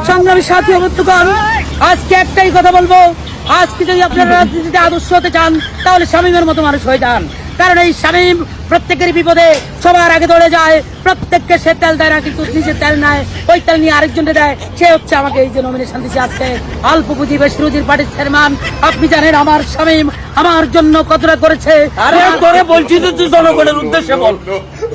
সংগ্রামী সাথী ও বন্ধুগণ, আজকে একটাই কথা বলবো, আজকে যদি আপনারা রাজনীতিতে আদর্শ হতে চান তাহলে শামীমের মতো মানুষ হয়ে যান। কারণ এই শামীম প্রত্যেকেরই বিপদে সবার আগে দৌড়ে যায়, প্রত্যেককে সে তেল দেয় না, কিন্তু নিজে তেল নেয়, ওই তেল নিয়ে আরেকজনকে দেয়। সে হচ্ছে আমাকে এই যে নমিনেশন দিচ্ছে আজকে অল্প পুঁজি বেশি রুজির পার্টির চেয়ারম্যান। আপনি জানেন আমার শামীম আমার জন্য কতটা করেছে। আরে তোরে বলছি তো তুই জনগণের উদ্দেশ্যে বল।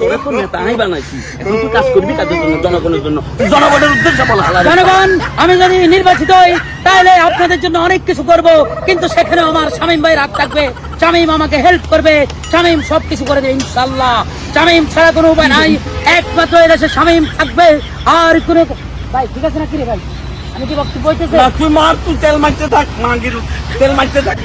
তোরে তো নেতা আমি বানাইছি, এখন তুই কাজ করবি কাজের জন্য, জনগণের জন্য। তুই জনগণের উদ্দেশ্যে বল। জনগণ, আমি যদি নির্বাচিত হই তাহলে আপনাদের জন্য অনেক কিছু করব, কিন্তু সেখানে আমার শামীম ভাই রাগ থাকবে। শামীম আমাকে হেল্প করবে, শামীম সবকিছু করে দেবে ইনশাআল্লাহ। শামীম ছাড়া কোনো উপায় নাই, একমাত্র এদেশে শামীম থাকবে। আর কোনো ভাই ঠিক আছে নাকি রে ভাই? আমি কি বক্তব্য বলতেছি? তুই মার, তুই তেল মারতে থাক, মাগির তেল মারতে থাক।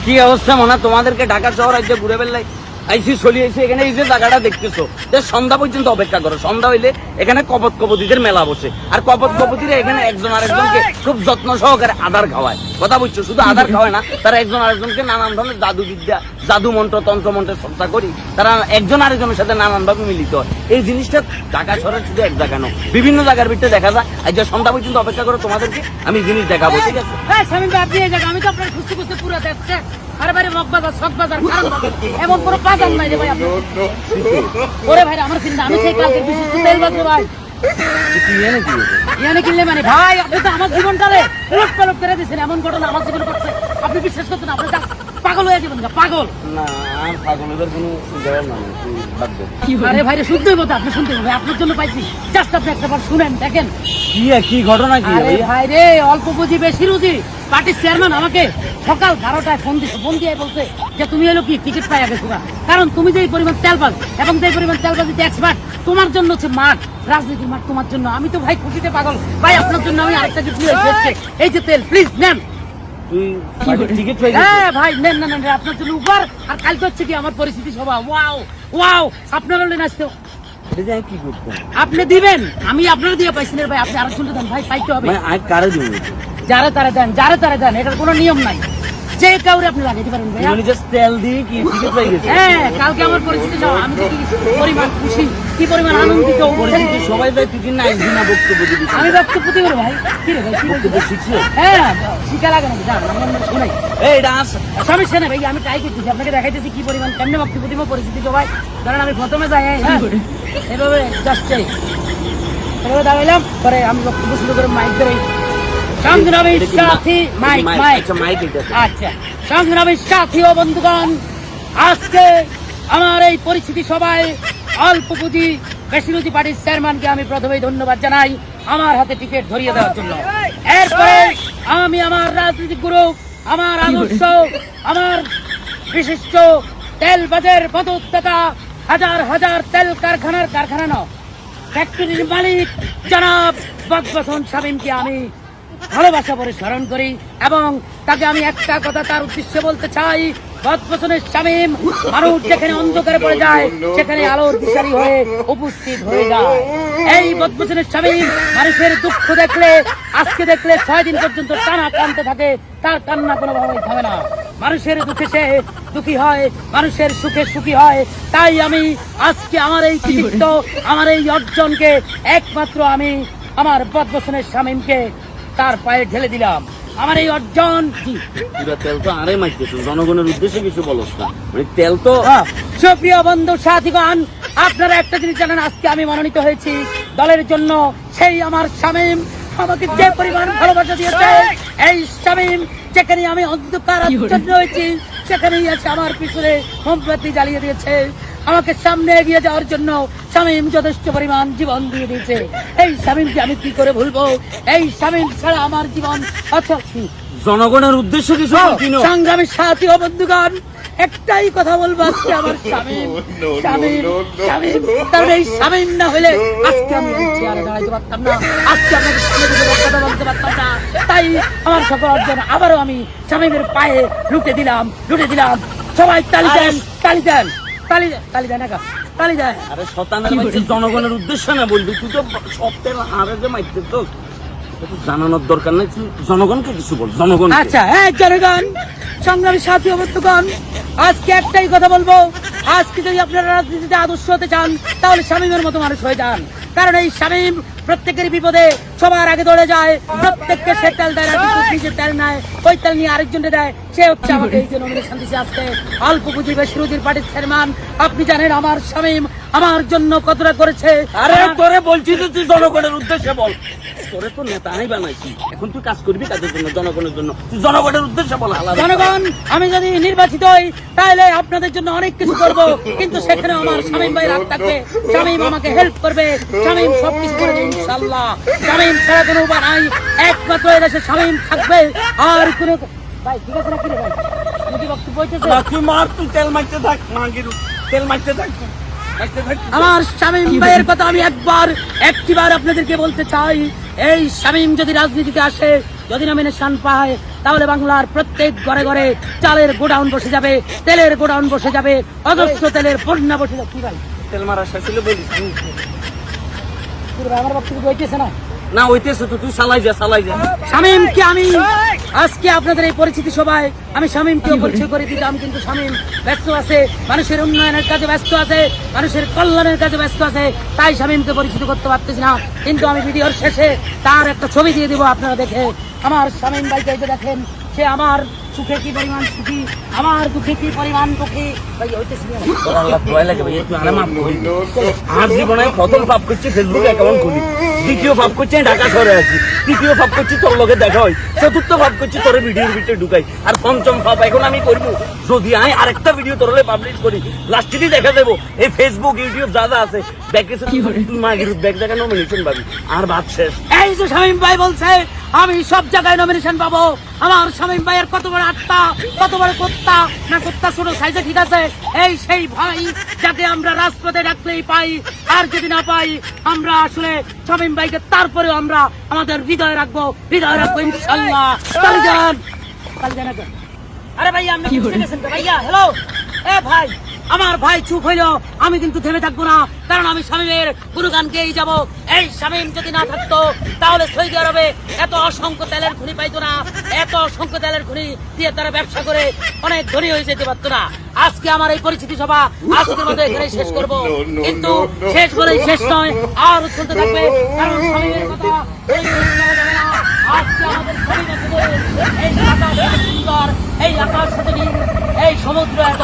কি অবস্থা মনে তোমাদেরকে ঢাকা শহর আজকে ঘুরে বেড়লাই আইসি চলিয়েছে এখানে। এই যে জায়গাটা দেখতেছো, সন্ধ্যা পর্যন্ত অপেক্ষা করো। সন্ধ্যা হইলে এখানে কপত কপতিদের মেলা বসে, আর কপত কপতিরা এখানে একজন আরেকজনকে খুব যত্ন সহকারে আধার খাওয়ায়। কথা বুঝছো? শুধু আধার খাওয়ায় না, তারা একজন আরেকজনকে নানান ধরনের জাদুবিদ্যা, জাদু মন্ত্র, তন্ত্র মন্ত্রের চর্চা করি। তারা একজন আরেকজনের সাথে নানান ভাবে মিলিত হয়। এই জিনিসটা ঢাকা শহরের শুধু এক জায়গা নয়, বিভিন্ন জায়গার ভিতরে দেখা যায়। আজ সন্ধ্যা পর্যন্ত অপেক্ষা করো, তোমাদেরকে আমি জিনিস দেখাবো, ঠিক আছে? হ্যাঁ শামীম ভাই, আপনি এই জায়গা, আমি তো আপনার খুশি খুশি পুরো দেখছে। আরে ভাই মগবাজার, শখবাজার, এমন কোনো বাজার নাই রে ভাই। আপনি ওরে ভাই আমার চিন্তা, আমি সেই কালকে বিশিষ্ট তেল বাজবো ভাই। ইয়ানে কিনলে মানে ভাই, আপনি তো আমার জীবনটারে উলট পালট করে দিয়েছেন। এমন ঘটনা আমার জীবনে ঘটছে, আপনি বিশ্বাস করতেন? আপনি পাগল হয়ে যাবেন, পাগল। না পাগলের কোনো জায়গা না, তুই বাদ দে। আরে ভাই রে, শুনতেই কথা, আপনি শুনতে হবে, আপনার জন্য পাইছি। জাস্ট আপনি একটা বার শুনেন, দেখেন কি ঘটনা কি? আরে ভাই রে, অল্প পুঁজি বেশি রুজি পার্টির চেয়ারম্যান আমাকে সকাল 12টায় ফোন দিচ্ছে। ফোন দিয়ে বলছে যে তুমি এলো কি টিকিট পাই গেছো, কারণ তুমি যে পরিমাণ তেলবাজ এবং যে পরিমাণ তেলবাজিতে এক্সপার্ট, তোমার জন্য হচ্ছে মাঠ, রাজনীতির মাঠ তোমার জন্য। আমি তো ভাই খুশিতে পাগল ভাই। আপনার জন্য আমি আরেকটা গিফট নিয়ে এসেছি, এই যে তেল, প্লিজ নেন। হ্যাঁ ভাই নেন না, নেন, আপনার জন্য উপহার। আর কালকে হচ্ছে কি আমার পরিস্থিতি সভা। ওয়াও ওয়াও, আপনার হলেন আসতে কি করতে আপনি দিবেন, আমি আপনার দিয়ে পাইছি না ভাই। আপনি আরেকজনকে দেন ভাই, পাইতে হবে। কারে দিব? যারা তারা দেন, যারা তারা দেন, এটার কোনো নিয়ম নাই। যে কাউরে আপনি লাগাইতে পারেন ভাই। তেল দিয়ে কি টিকিট পাই গেছে? হ্যাঁ, কালকে আমার পরিস্থিতি সব, আমি তো কি পরিমাণ খুশি, কি পরিমাণ আনন্দিত। সবাই ভাই তুই না না বক্তব্য দিবি? আমি বক্তব্য দিব ভাই। কি রে ভাই, বক্তব্য শিখছিস? হ্যাঁ, শিখা লাগে নাকি? জান আমরা শুনাই। এই ডান্স সমস্যা নেই ভাই, আমি ট্রাই করতেছি, আপনাকে দেখাইতেছি কি পরিমাণ কেমনে বক্তব্য দিব পরিস্থিতি সবাই। ধরেন আমি প্রথমে যাই, হ্যাঁ এভাবে জাস্ট চাই, এভাবে দাঁড়াইলাম, পরে আমি বক্তব্য শুরু করে মাইক ধরে সংগ্রামী সাথী, মাইক মাইক আচ্ছা। সংগ্রামী সাথী ও বন্ধুগণ, আজকে আমার এই পরিস্থিতি সভায় অল্প পুঁজি বেশি রুজি পার্টির চেয়ারম্যানকে আমি প্রথমেই ধন্যবাদ জানাই আমার হাতে টিকিট ধরিয়ে দেওয়ার জন্য। এরপরে আমি আমার রাজনৈতিক গুরু, আমার আদর্শ, আমার বিশিষ্ট তেলবাজের মদতদাতা, হাজার হাজার তেল কারখানার কারখানা নয়, ফ্যাক্টরির মালিক জনাব বদবসন শামীমকে আমি ভালোবাসা করে স্মরণ করি এবং তাকে আমি একটা কথা তার উদ্দেশ্যে বলতে চাই। বদবসনের শামীম মানুষ যেখানে অন্ধকারে পড়ে যায় সেখানে আলোর দিশারি হয়ে উপস্থিত হয়ে যায়। এই বদবসনের শামীম মানুষের দুঃখ দেখলে, আজকে দেখলে 6 দিন পর্যন্ত টানা কানতে থাকে, তার কান্না কোনোভাবেই থামে না। মানুষের দুঃখে সে দুঃখী হয়, মানুষের সুখে সুখী হয়। তাই আমি আজকে আমার এই কৃতিত্ব, আমার এই অর্জনকে একমাত্র আমি আমার বদবসনের শামীমকে তার পায়ে ঢেলে দিলাম। আমার এই অর্জন তেল তো আরে মাইতেছো, জনগণের উদ্দেশ্যে কিছু বলছ না, মানে তেল তো। সুপ্রিয় বন্ধু সাথীগণ, আপনারা একটা জিনিস জানেন, আজকে আমি মনোনীত হয়েছি দলের জন্য। সেই আমার শামীম আমাকে যে পরিমাণ ভালোবাসা দিয়েছে, এই শামীম যেখানে আমি অন্ধকার আচ্ছন্ন হয়েছি সেখানেই আছে আমার পিছনে মোমবাতি জ্বালিয়ে দিয়েছে। আমাকে সামনে এগিয়ে যাওয়ার জন্য শামীম যথেষ্ট পরিমাণ জীবন দিয়ে দিয়েছে। এই শামীমকে আমি কি করে ভুলবো? এই শামীম ছাড়া আমার জীবন অচল। জনগণের উদ্দেশ্যে কিছু সংগ্রামী সাথী ও বন্ধুগণ, একটাই কথা বলবো, আজকে আমার শামীম শামীম শামীম, কারণ এই শামীম না হলে আজকে আমি চেয়ারে দাঁড়াইতে পারতাম না, আজকে আপনাকে সামনে থেকে কথা বলতে পারতাম না। তাই আমার সকল অর্জন আবারও আমি শামীমের পায়ে লুটে দিলাম। সবাই তালি দেন, তালি দেন, তালি তালি দেন, একা তালি দেন। আরে শতানের জনগণের উদ্দেশ্যে না বলবি, তুই তো সপ্তাহে আরে যে মাইতে তো জানানোর দরকার নাই, জনগণকে কিছু বল। জনগণ আচ্ছা, হ্যাঁ জনগণ, সংগ্রামী সাথী ও বন্ধুগণ, আজকে একটাই কথা বলবো, আজকে যদি আপনারা রাজনীতিতে আদর্শ হতে চান তাহলে শামীমের মতো মানুষ হয়ে যান। কারণ এই শামীম প্রত্যেকের বিপদে সবার আগে দৌড়ে যায়, প্রত্যেককে সে তেল দেয় না, কিন্তু নিজে তেল নেয়, ওই তেল নিয়ে আরেকজনকে দেয়, সে হচ্ছে আমাকে এই যে নমিনেশন দিচ্ছে আজকে অল্প পুঁজি বেশি রুজির পার্টির চেয়ারম্যান। আপনি জানেন আমার শামীম আমার জন্য কতটা করেছে। আরে তোরে বলছি যে তুই জনগণের উদ্দেশ্যে বল, তোরে তো নেতা আমি বানাইছি, এখন তুই কাজ করবি কাজের জন্য, জনগণের জন্য, তুই জনগণের উদ্দেশ্যে বল। আলাদা জনগণ, আমি যদি নির্বাচিত হই তাহলে আপনাদের জন্য অনেক কিছু করব, কিন্তু সেখানে আমার শামীম ভাই রাত থাকবে, শামীম আমাকে হেল্প করবে, শামীম সবকিছু করে দেবে ইনশাআল্লাহ। শামীম ছাড়া কোনো উপায় নাই, একমাত্র এদেশে শামীম থাকবে। আর কোনো ভাই ঠিক আছে নাকি রে ভাই, যদি বক্তব্য হইতেছে না, তুই মার, তুই তেল মারতে থাক, মাগির তেল মারতে থাক, মারতে থাক। আমার শামীম ভাইয়ের কথা আমি একটিবার আপনাদেরকে বলতে চাই, এই শামীম যদি রাজনীতিতে আসে, যদি নমিনেশন পায়, তাহলে বাংলার প্রত্যেক ঘরে ঘরে চালের গোডাউন বসে যাবে, তেলের গোডাউন বসে যাবে, অজস্র তেলের বন্যা বসে যাবে। কি ভাই তেল মারা শেষ হলে বলিস আমার বক্তব্য হইতেছে না? না হইতেছে তো, তুই চালাই যা, চালাই যা। শামীমকে আমি আজকে আপনাদের এই পরিচিতি সভায় আমি শামীমকেও পরিচয় করে দিতাম, কিন্তু শামীম ব্যস্ত আছে, মানুষের উন্নয়নের কাজে ব্যস্ত আছে, মানুষের কল্যাণের কাজে ব্যস্ত আছে, তাই শামীমকে পরিচিত করতে পারতেছি না। কিন্তু আমি ভিডিওর শেষে তার একটা ছবি দিয়ে দিব, আপনারা দেখে আমার শামীম ভাইকে এই যে দেখেন, সে আমার সুখে কি পরিমাণ সুখী, আমার দুঃখে কি পরিমাণ দুঃখী। ভাই হইতেছি না? আল্লাহ দয়া লাগে ভাই, একটু আরে মাফ করি। আর জীবনে প্রথম পাপ করছি ফেসবুক অ্যাকাউন্ট খুলি, দ্বিতীয় পাপ করছি ঢাকা শহরে আছি, তৃতীয় পাপ করছি তোর লগে দেখা হয়, চতুর্থ পাপ করছি তোর ভিডিওর ভিতরে ঢুকাই, আর পঞ্চম পাপ এখন আমি করবো যদি আমি আরেকটা ভিডিও তোর পাবলিশ করি, লাস্টেরই দেখা দেবো এই ফেসবুক ইউটিউব যা যা আছে ব্যাকে মাগির ব্যাগ জায়গায় নমিনেশন পাবি, আর বাদ শেষ। এই যে শামীম ভাই বলছে আমি সব জায়গায় নমিনেশন পাবো, আমার শামীম ভাইয়ের কত বড় আত্মা, কত বড় কুত্তা, না কুত্তা ছোট সাইজে ঠিক আছে, এই সেই ভাই যাকে আমরা রাজপথে ডাকলেই পাই, আর যদি না পাই আমরা আসলে শামীম ভাইকে তারপরেও আমরা আমাদের হৃদয়ে রাখবো ইনশাআল্লাহ। কালিজান আরে ভাই আপনি বুঝতে গেছেন তো ভাইয়া? হ্যালো এ ভাই, আমার ভাই চুপ হইলো, আমি কিন্তু থেমে থাকবো না, কারণ আমি শামীমের গুণগান গেয়েই যাবো। এই শামীম যদি না থাকতো তাহলে সৌদি আরবে এত অসংখ্য তেলের খনি পাইতো না, এত অসংখ্য তেলের খনি দিয়ে তারা ব্যবসা করে অনেক ধনী হয়ে যেতে পারতো না। আজকে আমার এই পরিচিতি সভা আজকের মতো এখানে শেষ করব, কিন্তু শেষ বলেই শেষ নয়, আর চলতে থাকবে, কারণ শামীমের কথা এই শেষ করা যাবে না। আজকে আমাদের শামীম আছে বলে এই আকাশ এত সুন্দর, এই আকাশ এত নীল, এই সমুদ্র এত